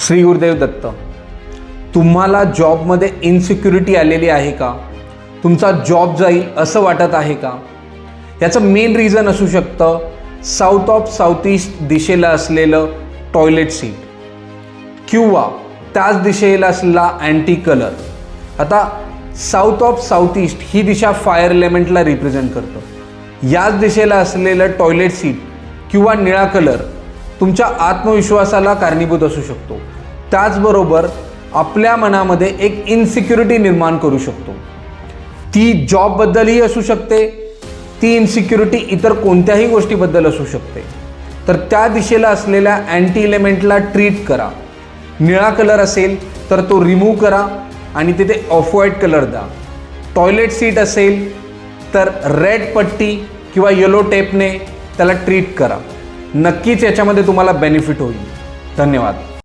श्री गुरुदेव दत्त. तुम्हाला जॉबमध्ये इनसिक्युरिटी आलेली आहे का? तुमचा जॉब जाईल असं वाटत आहे का? याचं मेन रिझन असू शकतं साऊथ ऑफ साऊथ ईस्ट दिशेला असलेलं टॉयलेट सीट किंवा त्याच दिशेला असलेला अँटी कलर. आता साऊथ ऑफ साऊथ ईस्ट ही दिशा फायर एलिमेंटला रिप्रेझेंट करतं. याच दिशेला असलेलं टॉयलेट सीट किंवा निळा कलर तुमच्या आत्मविश्वासाला कारणीभूत असू शकतो. त्याचबरोबर आपल्या मनामध्ये एक इनसिक्युरिटी निर्माण करू शकतो. ती जॉबबद्दलही असू शकते, ती इनसिक्युरिटी इतर कोणत्याही गोष्टीबद्दल असू शकते. तर त्या दिशेला असलेल्या अँटी एलिमेंटला ट्रीट करा. निळा कलर असेल तर तो रिमूव्ह करा आणि तिथे ऑफ व्हाईट कलर द्या. टॉयलेट सीट असेल तर रेड पट्टी किंवा येलो टेपने त्याला ट्रीट करा. नक्कीच याच्यामध्ये तुम्हाला बेनिफिट होईल. धन्यवाद.